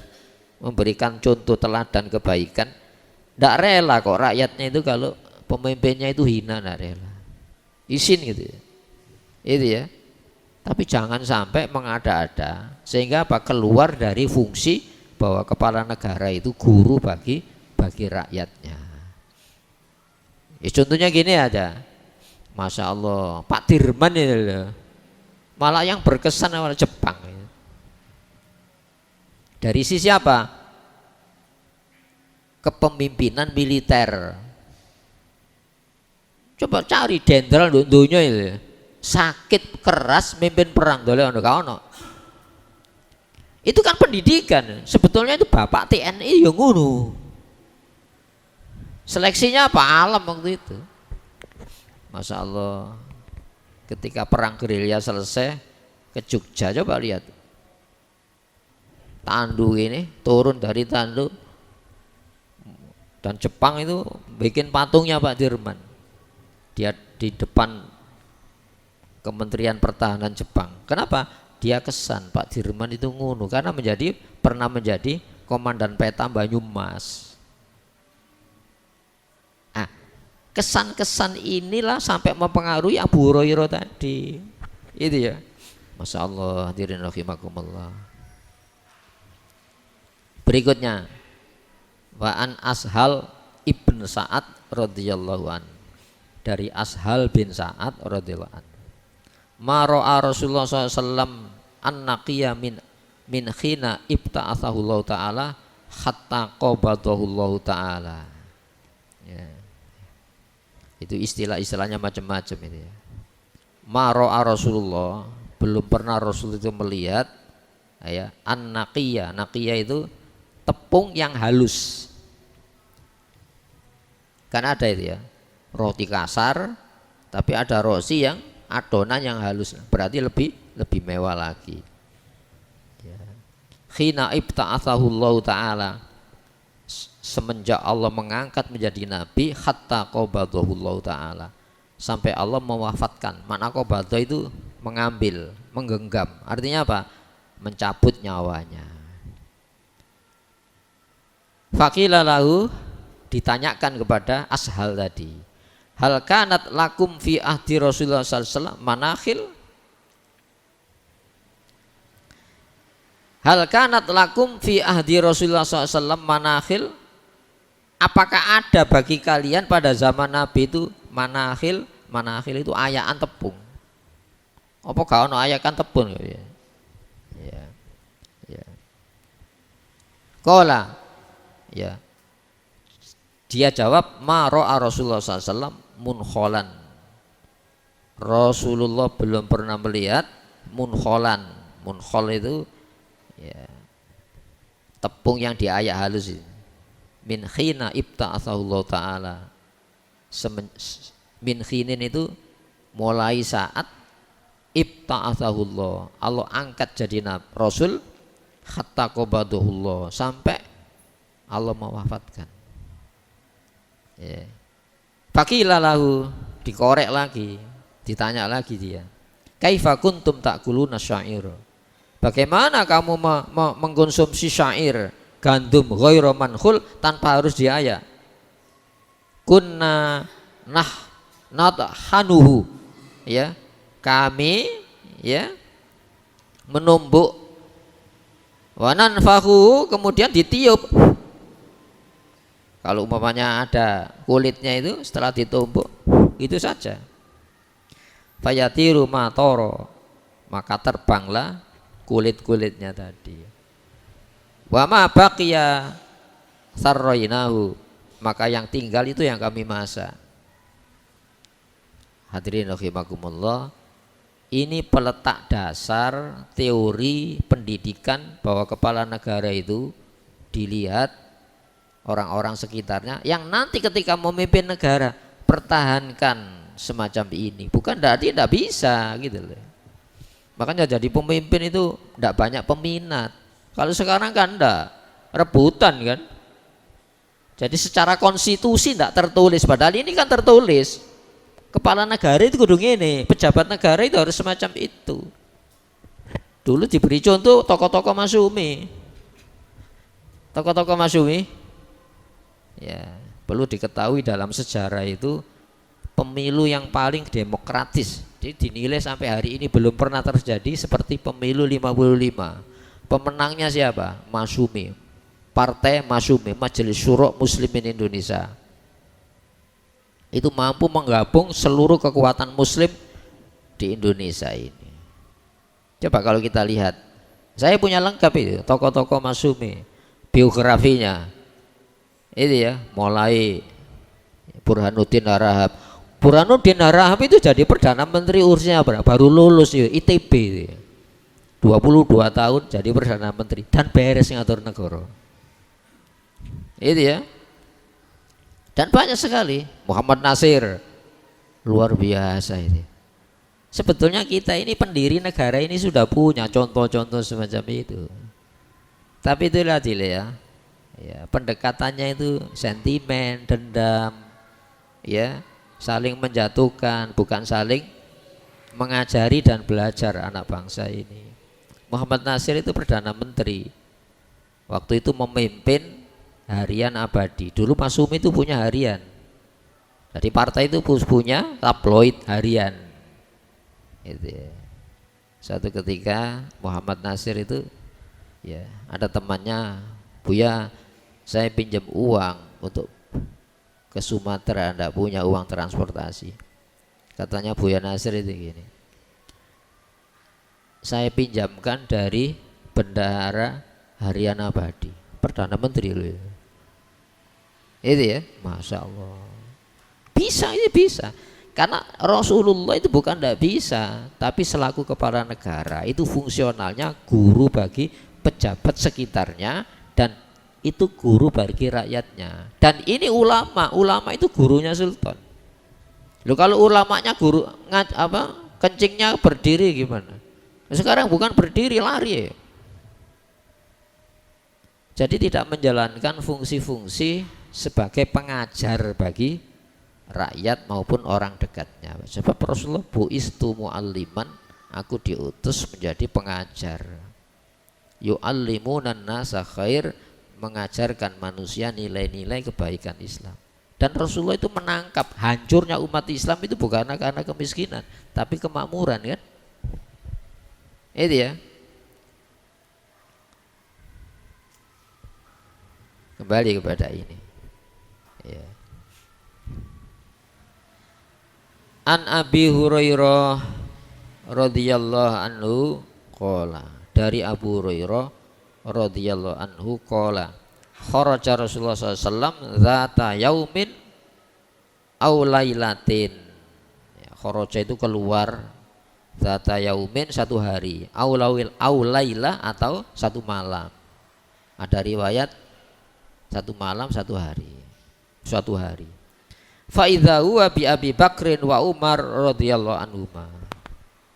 memberikan contoh teladan kebaikan, tidak rela kok rakyatnya itu kalau pemimpinnya itu hina, tidak rela. Izin gitu ya. Itu ya. Tapi jangan sampai mengada-ada sehingga apa, keluar dari fungsi bahwa kepala negara itu guru bagi rakyatnya. Ya, contohnya gini aja. Masya Allah, Pak Dirman ini loh, malah yang berkesan awal Jepang. Dari sisi apa? Kepemimpinan militer. Coba cari jenderal dunia itu, sakit keras mimpin perang dole ono kaono. Itu kan pendidikan. Sebetulnya itu bapak TNI yang ngono. Seleksinya apa alam waktu itu. Masya Allah. Ketika perang gerilya selesai ke Jogja, coba lihat. Tandu ini turun dari tandu, dan Jepang itu bikin patungnya Pak Dirman. Dia di depan Kementerian Pertahanan Jepang. Kenapa? Dia kesan Pak Dirman itu ngono karena pernah menjadi komandan peta Banyumas. Nah, kesan-kesan inilah sampai mempengaruhi Abu Hurairah tadi. Itu ya. Masya Allah, hadirin rahimakumullah. Berikutnya, wa an Ashal ibn Sa'ad radhiyallahu an, dari Ashal bin Sa'ad radhiyallahu an. Maro'a Rasulullah SAW an-naqiya min khina ibta'athahu Allah Ta'ala hatta qabadahu Allah Ta'ala. Ya. Itu istilahnya macam-macam itu ya. Maro'a Rasulullah, belum pernah Rasul itu melihat ya, an-naqiya. Naqiya itu tepung yang halus. Kan ada itu ya, roti kasar tapi ada roti yang adonan yang halus, berarti lebih mewah lagi. Ya. Khina ibta'athahu Allah Ta'ala, semenjak Allah mengangkat menjadi nabi, hatta qabadahu Allah Ta'ala, sampai Allah mewafatkan. Makna qabadah itu mengambil, menggenggam. Artinya apa? Mencabut nyawanya. Faqila lahu, ditanyakan kepada Ashal tadi, hal kanat lakum fi ahdi Rasulullah sallallahu alaihi wasallam manakhil, hal kanat lakum fi ahdi Rasulullah sallallahu alaihi wasallam manakhil, apakah ada bagi kalian pada zaman Nabi itu manakhil? Manakhil itu ayakan tepung. Apa gak ono ayakan tepung ya? Ya. Ya. Qala, ya. Dia jawab, ma ra'a Rasulullah sallallahu alaihi wasallam munkholan. Rasulullah belum pernah melihat munkholan. Munkhol itu ya, tepung yang diayak halus itu. Min khina ibta'athahullah ta'ala. Min khinin itu mulai saat ibta'athahullah, Allah angkat jadi Rasul, hatta qabadahullah, sampai Allah mewafatkan. Ya. Faqila lahu, dikorek lagi, ditanya lagi dia, kaifa kuntum ta'kuluna syair, bagaimana kamu mengkonsumsi syair, gandum ghairu mankhul, tanpa harus diayak. Kunna nathanuhu, ya, kami ya menumbuk, wa nanfahu, kemudian ditiup. Kalau umpamanya ada kulitnya itu, setelah ditumbuk itu saja. Fayatiru matoro, maka terbanglah kulit-kulitnya tadi. Wa ma baqiya sarrainahu, maka yang tinggal itu yang kami masak. Hadirin rahimakumullah, ini peletak dasar teori pendidikan bahwa kepala negara itu dilihat orang-orang sekitarnya yang nanti ketika memimpin negara pertahankan semacam ini. Bukan berarti tidak bisa gitu loh. Makanya jadi pemimpin itu tidak banyak peminat. Kalau sekarang kan enggak, rebutan kan. Jadi secara konstitusi tidak tertulis, padahal ini kan tertulis. Kepala negara itu kudu ngene, pejabat negara itu harus semacam itu. Dulu diberi contoh tokoh-tokoh Masyumi. Tokoh-tokoh Masyumi, ya perlu diketahui dalam sejarah itu pemilu yang paling demokratis. Jadi dinilai sampai hari ini belum pernah terjadi seperti pemilu 55. Pemenangnya siapa? Masyumi. Partai Masyumi, Majelis Syuro Muslimin Indonesia. Itu mampu menggabung seluruh kekuatan muslim di Indonesia ini. Coba kalau kita lihat, saya punya lengkap itu tokoh-tokoh Masyumi, biografinya. Itu ya, mulai Burhanuddin Harahap. Burhanuddin Harahap itu jadi Perdana Menteri usianya berapa? Baru lulus ya, ITB itu. 22 tahun jadi Perdana Menteri dan beres ngatur negara. Itu ya. Dan banyak sekali. Muhammad Nasir, luar biasa ini. Sebetulnya kita ini pendiri negara ini sudah punya contoh-contoh semacam itu. Tapi itulah ya, ya pendekatannya itu sentimen, dendam, ya saling menjatuhkan, bukan saling mengajari dan belajar anak bangsa ini. Muhammad Nasir itu Perdana Menteri, waktu itu memimpin Harian Abadi. Dulu Masyumi itu punya harian. Jadi partai itu punya tabloid harian. Itu ya. Suatu ketika Muhammad Nasir itu ya ada temannya, Buya, saya pinjam uang untuk ke Sumatera, enggak punya uang transportasi. Katanya Buya Nasir itu gini, saya pinjamkan dari Bendahara Harian Abadi, Perdana Menteri loh. Itu ya, Masya Allah. Bisa, ini bisa. Karena Rasulullah itu bukan tidak bisa, tapi selaku kepala negara itu fungsionalnya guru bagi pejabat sekitarnya, dan itu guru bagi rakyatnya. Dan ini ulama itu gurunya sultan. Loh, kalau ulamanya guru kencingnya berdiri gimana? Sekarang bukan berdiri, lari ya. Jadi tidak menjalankan fungsi-fungsi sebagai pengajar bagi rakyat maupun orang dekatnya. Sebab Rasulullah bu'istu mu'alliman, aku diutus menjadi pengajar. Yu'allimunan nasa khair mengajarkan manusia nilai-nilai kebaikan Islam. Dan Rasulullah itu menangkap hancurnya umat Islam itu bukan karena kemiskinan, tapi kemakmuran kan. Itu ya. Kembali kepada ini. Ya. An Abi Hurairah radhiyallahu anhu qala, dari Abu Hurairah radhiyallahu anhu qala, kharaja Rasulullah sallallahu alaihi wasallam zata yaumin aw lailatin. Ya, kharaja itu keluar, zata yaumin satu hari, aw laila atau satu malam. Ada riwayat satu malam satu hari, suatu hari. Fa idza huwa bi Abi Bakrin wa Umar radhiyallahu anhuma.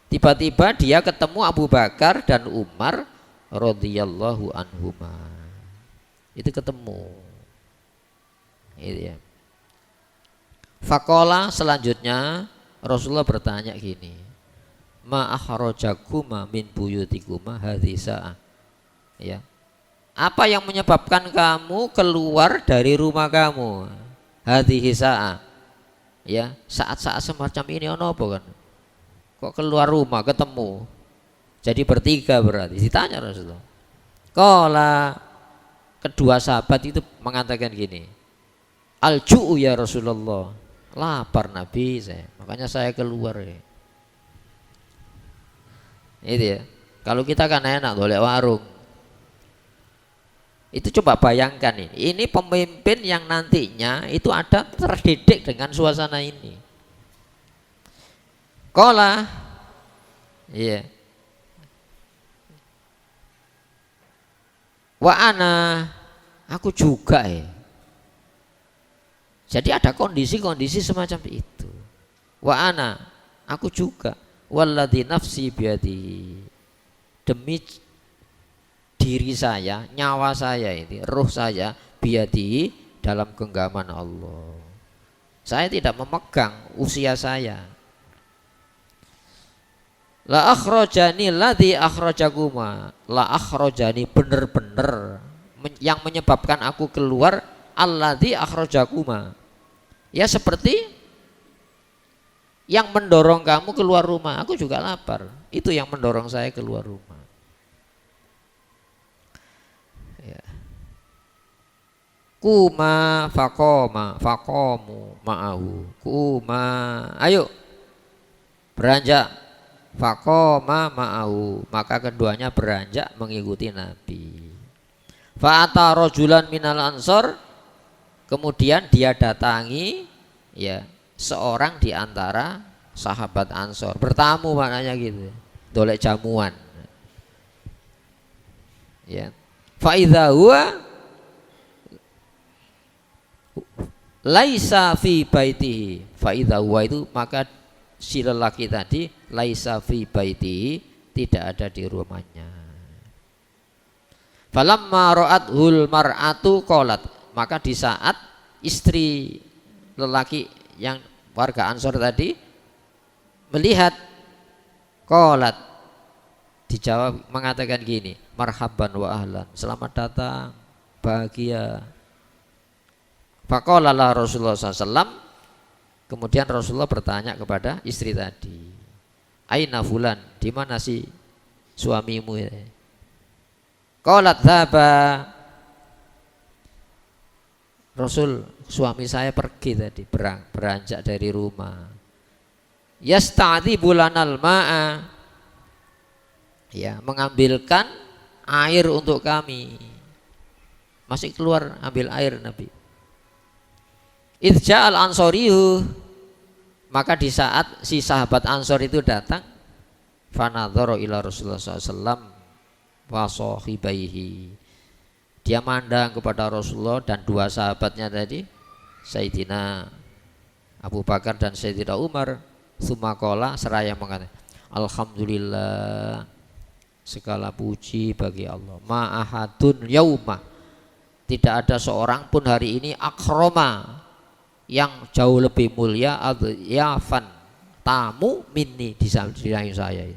Tiba-tiba dia ketemu Abu Bakar dan Umar radhiyallahu anhuma. Itu ketemu. Itu ya. Faqala, selanjutnya Rasulullah bertanya gini, ma akhrajakuma min buyutikuma hadhihi sa'ah. Ya. Apa yang menyebabkan kamu keluar dari rumah kamu? Hadhihi sa'ah. Ya, saat-saat semacam ini ono apa kan? Kok keluar rumah ketemu? Jadi bertiga berarti. Ditanya Rasulullah. Qala, kedua sahabat itu mengatakan gini, al-ju'u ya Rasulullah, lapar Nabi saya, makanya saya keluar ya. Itu ya. Kalau kita kan enak golek warung. Itu coba bayangkan ini pemimpin yang nantinya itu ada terdidik dengan suasana ini. Qala, iya. Wa ana, aku juga ya. Jadi ada kondisi-kondisi semacam itu. Wa ana, aku juga. Walladzi nafsi biadi, demi diri saya, nyawa saya ini, ruh saya biadi dalam genggaman Allah. Saya tidak memegang usia saya. La akhrajani ladzi akhrajakuma, la akhrajani, benar-benar yang menyebabkan aku keluar, alladzi akhrajakuma, ya seperti yang mendorong kamu keluar rumah. Aku juga lapar, itu yang mendorong saya keluar rumah. Ya. Kuma faqoma faqomu ma'ahu, kuma, ayo beranjak. Faqoma ma'ahu, maka keduanya beranjak mengikuti Nabi. Fa'ata rajulan minal ansor, kemudian dia datangi ya seorang di antara sahabat Ansor, bertamu maknanya gitu, dolek jamuan. Ya. Fa idza huwa laisa fi baitihi, fa idza huwa itu maka si lelaki tadi laisa fi baiti, tidak ada di rumahnya. Falamma ra'athul mar'atu qalat, maka di saat istri lelaki yang warga Ansor tadi melihat, qalat, dijawab mengatakan gini, marhaban wa ahlan, selamat datang, bahagia. Faqala Rasulullah SAW, kemudian Rasulullah bertanya kepada istri tadi, aina fulan, di mana si suamimu ya? Qalat dzaba, Rasul, suami saya pergi tadi, beranjak dari rumah. Yasta'dhibu lanal ma'a, ya, mengambilkan air untuk kami. Masih keluar ambil air Nabi. Idza al-ansoriyu, maka di saat si sahabat Ansor itu datang, fanadzara ila Rasulullah SAW wa sahibaihi, dia mandang kepada Rasulullah dan dua sahabatnya tadi, Sayyidina Abu Bakar dan Sayyidina Umar. Tsumma qala, seraya mengatakan, alhamdulillah, segala puji bagi Allah, ma ahadun yauma, tidak ada seorang pun hari ini akroma, yang jauh lebih mulia, adiyafan, tamu, minni, di samping saya.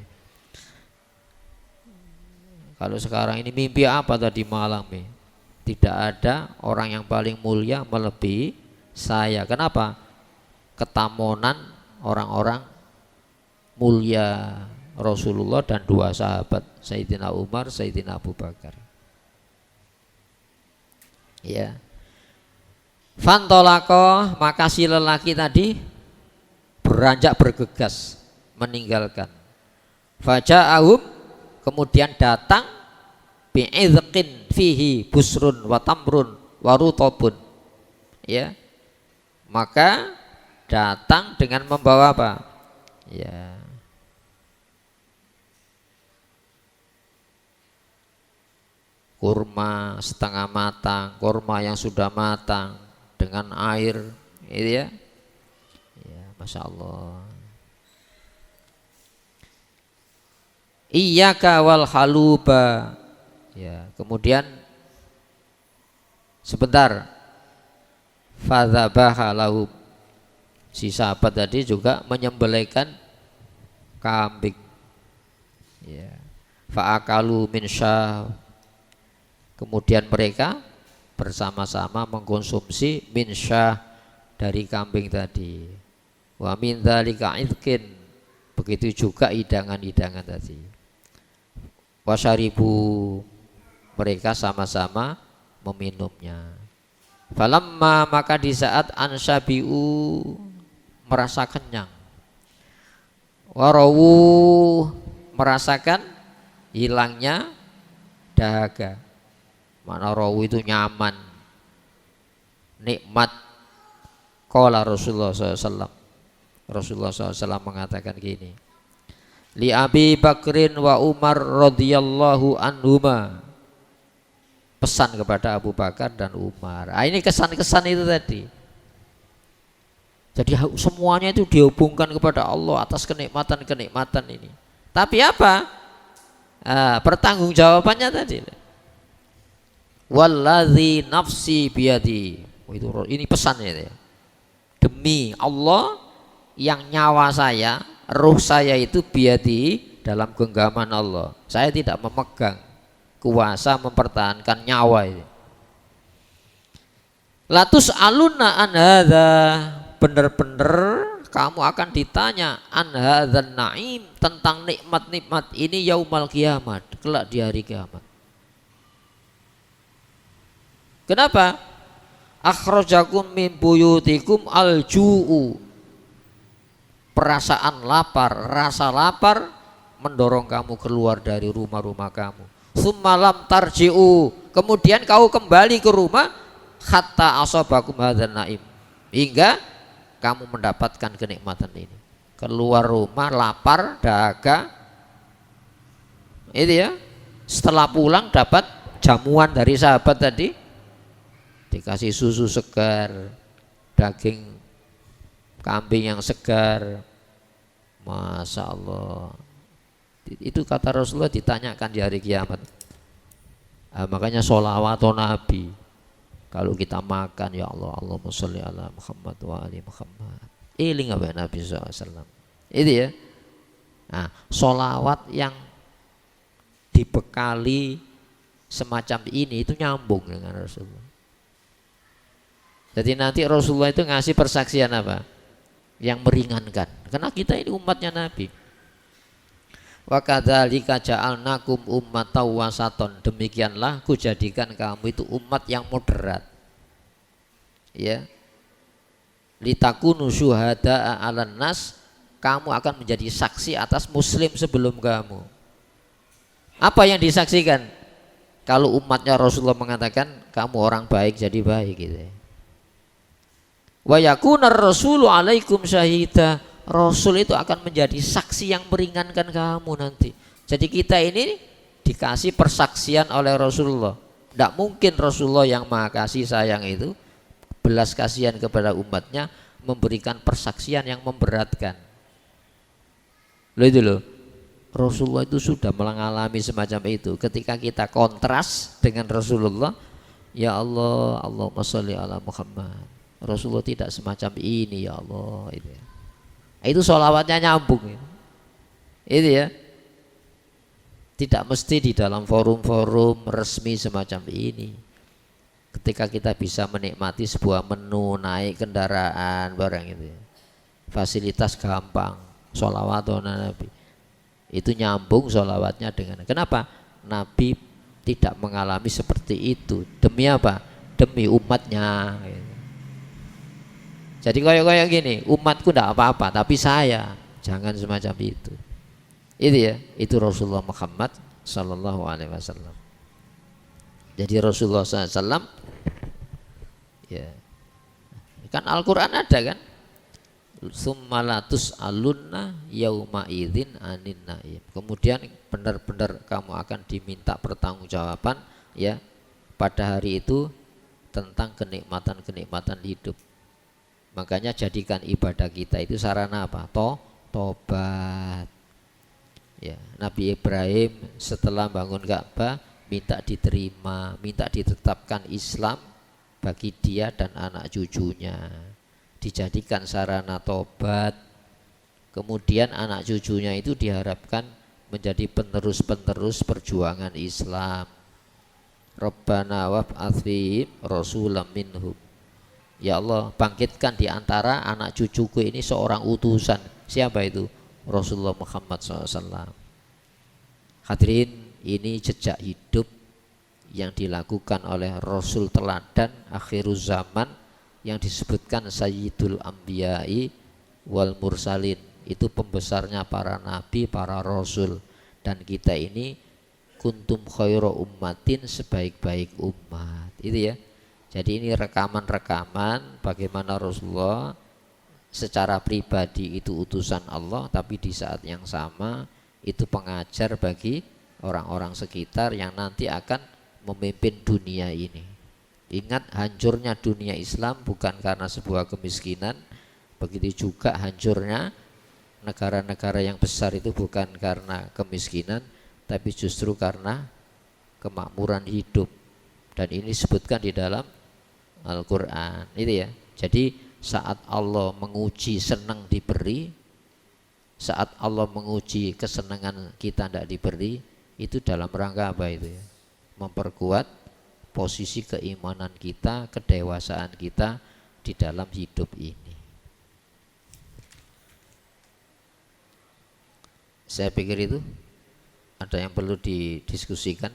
Kalau sekarang ini mimpi apa tadi malam Tidak ada orang yang paling mulia melebihi saya. Kenapa? Ketamonan orang-orang mulia Rasulullah dan dua sahabat, Sayyidina Umar, Sayyidina Abu Bakar. Ya. Fantolako, maka si lelaki tadi beranjak bergegas meninggalkan. Faja'ahum, kemudian datang bi'idqin fihi busrun wa tamrun wa rutobun. Ya. Maka datang dengan membawa apa? Ya. Kurma setengah matang, kurma yang sudah matang dengan air, itu ya. Ya, Masya Allah. Iyyaka wal haluba. Ya, kemudian sebentar. Fadzabaha lahu. Si sahabat tadi juga menyembelihkan kambing. Ya. Fa'akalu min syah. Kemudian mereka bersama-sama mengkonsumsi min syah dari kambing tadi. Wa min dzalika idkin. Begitu juga hidangan-hidangan tadi. Wasyaribu, mereka sama-sama meminumnya. Falamma, maka di saat ansyabiu, merasa kenyang. Warawu, merasakan hilangnya dahaga. Makna rawu itu nyaman, nikmat. Qala Rasulullah SAW. Rasulullah SAW mengatakan gini, li Abi Bakrin wa Umar radhiyallahu anhuma, pesan kepada Abu Bakar dan Umar. Ini kesan-kesan itu tadi. Jadi semuanya itu dihubungkan kepada Allah atas kenikmatan-kenikmatan ini. Tapi apa? Pertanggungjawabannya tadi. Wallazi nafsi biyadi. Ini pesannya ya. Demi Allah yang nyawa saya, ruh saya itu biyadi, dalam genggaman Allah. Saya tidak memegang kuasa mempertahankan nyawa ini. Latus aluna an hadza, benar-benar kamu akan ditanya an hadzan naim, tentang nikmat-nikmat ini yaumal kiamat, kelak di hari kiamat. Kenapa? Akhrajakum min buyutikum al-ju'u. Perasaan lapar, rasa lapar mendorong kamu keluar dari rumah-rumah kamu. Summalam tarji'u, kemudian kau kembali ke rumah, hatta asabakum hadzal naim, hingga kamu mendapatkan kenikmatan ini. Keluar rumah lapar, dahaga, itu ya. Setelah pulang dapat jamuan dari sahabat tadi, dikasih susu segar, daging kambing yang segar. Masya Allah. Itu kata Rasulullah ditanyakan di hari kiamat. Makanya sholawat Nabi. Kalau kita makan, ya Allah, Allahumma sholli ala Muhammad wa ali Muhammad. Iling apa Nabi SAW. Itu ya. Nah, sholawat yang dibekali semacam ini itu nyambung dengan Rasulullah. Jadi nanti Rasulullah itu ngasih persaksian apa? Yang meringankan. Karena kita ini umatnya Nabi. Wa kadzalika ja'alnakum ummatan wasaton. Demikianlah kujadikan kamu itu umat yang moderat. Ya. Litakunu syuhada'a 'alan nas, kamu akan menjadi saksi atas muslim sebelum kamu. Apa yang disaksikan? Kalau umatnya Rasulullah mengatakan kamu orang baik, jadi baik gitu ya. Wa yakunar rasulu alaikum syahida, Rasul itu akan menjadi saksi yang meringankan kamu nanti. Jadi kita ini dikasih persaksian oleh Rasulullah. Tidak mungkin Rasulullah yang maha kasih sayang itu belas kasihan kepada umatnya memberikan persaksian yang memberatkan. Loh itu loh, Rasulullah itu sudah mengalami semacam itu. Ketika kita kontras dengan Rasulullah, ya Allah, Allahumma sholli ala Muhammad, Rasulullah tidak semacam ini, ya Allah. Itu sholawatnya nyambung. Itu ya. Tidak mesti di dalam forum-forum resmi semacam ini. ketika kita bisa menikmati sebuah menu, naik kendaraan barang itu ya. Fasilitas gampang, sholawat Nabi itu nyambung sholawatnya dengan, kenapa? Nabi tidak mengalami seperti itu. Demi apa? Demi umatnya gitu. Jadi kayak gini, umatku tidak apa-apa tapi saya, jangan semacam itu. Itu ya, itu Rasulullah Muhammad Sallallahu Alaihi Wasallam. Jadi Rasulullah SAW ya, kan Al-Quran ada kan, summalatus alunna yauma idzin anin naim. Kemudian benar-benar kamu akan diminta pertanggungjawaban ya pada hari itu tentang kenikmatan-kenikmatan hidup. Makanya jadikan ibadah kita itu sarana apa? Tobat. Ya, Nabi Ibrahim setelah bangun Ka'bah minta diterima, minta ditetapkan Islam bagi dia dan anak cucunya, dijadikan sarana tobat. Kemudian anak cucunya itu diharapkan menjadi penerus-penerus perjuangan Islam. Rabbana wab'ats fihim rasulam minhum. Ya Allah, bangkitkan di antara anak cucuku ini seorang utusan. Siapa itu? Rasulullah Muhammad SAW. Hadirin, ini jejak hidup yang dilakukan oleh Rasul teladan akhiruz zaman yang disebutkan Sayyidul Anbiya'i wal Mursalin. Itu pembesarnya para nabi, para rasul. Dan kita ini kuntum khairu ummatin, sebaik-baik umat. Itu ya. Jadi ini rekaman-rekaman bagaimana Rasulullah secara pribadi itu utusan Allah, tapi di saat yang sama itu pengajar bagi orang-orang sekitar yang nanti akan memimpin dunia ini. Ingat, hancurnya dunia Islam bukan karena sebuah kemiskinan, begitu juga hancurnya negara-negara yang besar itu bukan karena kemiskinan, tapi justru karena kemakmuran hidup. Dan ini disebutkan di dalam Al-Quran itu ya. Jadi saat Allah menguji senang diberi, saat Allah menguji kesenangan kita tidak diberi, itu dalam rangka apa itu ya? Memperkuat posisi keimanan kita, kedewasaan kita di dalam hidup ini. Saya pikir itu ada yang perlu didiskusikan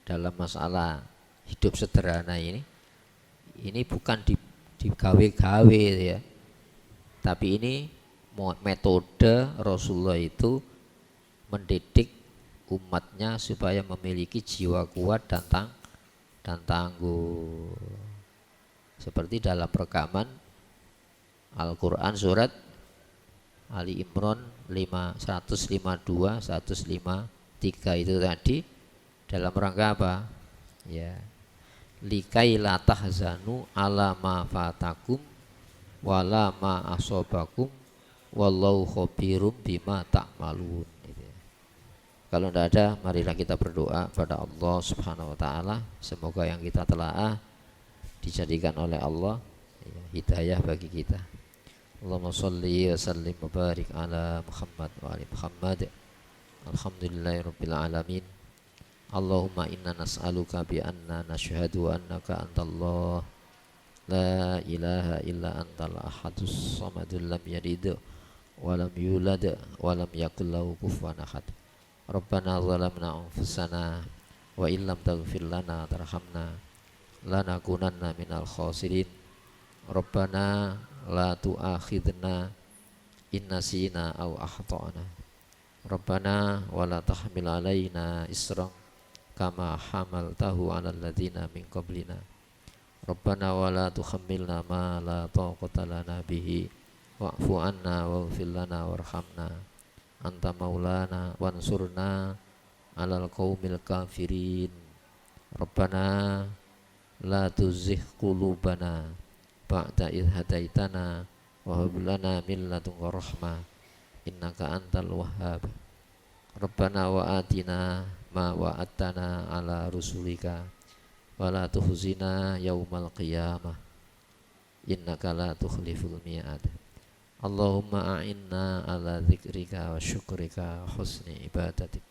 dalam masalah hidup sederhana ini. Ini bukan digawe-gawe ya, tapi ini metode Rasulullah itu mendidik umatnya supaya memiliki jiwa kuat dan tangguh. Seperti dalam rekaman Al-Quran surat Ali Imran 152, 153 itu tadi dalam rangka apa? Ya, likai la tahzanu ala ma fatakum wala ma asobakum wallahu khabirum bima ta'malun. Kalau tidak ada, marilah kita berdoa pada Allah Subhanahu wa taala, semoga yang kita telaah dijadikan oleh Allah ya, hidayah bagi kita. Allahumma sholli wa sallim wa barik ala Muhammad wa ali Muhammad. Alhamdulillahirabbil alamin. Allahumma inna nas'aluka bi anna nashhadu annaka antallah la ilaha illa antal ahadus samadul lam yalid wa lam yulad wa lam yakul lahu kufuwan ahad. Rabbana zalamna anfusana wa illam taghfir lana tarhamna lanakunanna minal khasirin. Rabbana la tu'akhidna in nasina aw akhtana. Rabbana wa la tahmil alaina isran kama hamaltahu 'alal ladzina min qablina. Rabbana wa la tuhammilna ma la taqata lana bihi wa'fu 'anna waghfir lana warhamna anta maulana wansurna 'alal qaumil kafirin. Rabbana la tuzigh qulubana ba'da idh hadaitana wa hab lana min ladunka rahmah innaka antal wahhab. Rabbana wa atina ma wa'adtana ala rusulika wa la tuhzina yaumal qiyamah innaka la tukhliful mi'ad. Allahumma a'inna ala dzikrika wa syukrika husni ibadatik.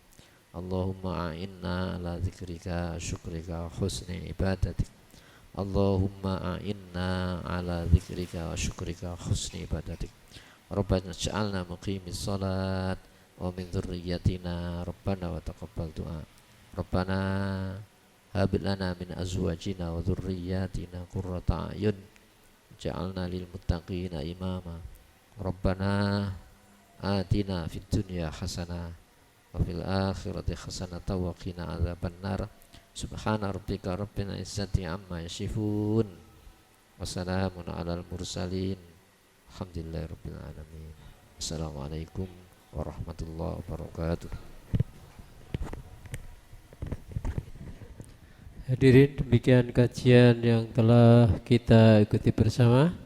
Allahumma a'inna ala dzikrika syukrika husni ibadatik. Allahumma a'inna ala dzikrika wa syukrika husni ibadatik. Rabbana ij'alna muqimis salat wa min dzurriyyatina rabbana wa taqabbal du'a. Rabbana hab lana min azwajina wa dzurriyyatina qurrata a'yun waj'alna lil muttaqina imama. Rabbana atina fid dunya hasanah wa fil akhirati hasanatan wa qina adzabannar. Subhana rabbika rabbil izzati amma yasifun wa salamun alal mursalin alhamdulillahi rabbil alamin. Assalamualaikum warahmatullahi wabarakatuh. Hadirin, demikian kajian yang telah kita ikuti bersama.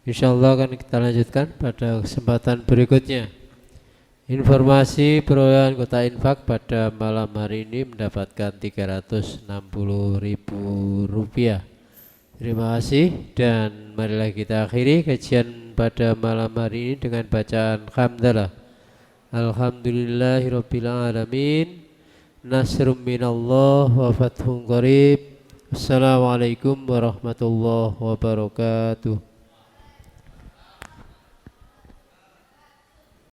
Insyaallah akan kita lanjutkan pada kesempatan berikutnya. Informasi perolehan kota infak pada malam hari ini mendapatkan Rp360.000. Terima kasih dan marilah kita akhiri kajian pada malam hari ini dengan bacaan hamdalah. Alhamdulillahirabbil alamin. Nasrum minallah wa fathun qarib. Assalamualaikum warahmatullahi wabarakatuh.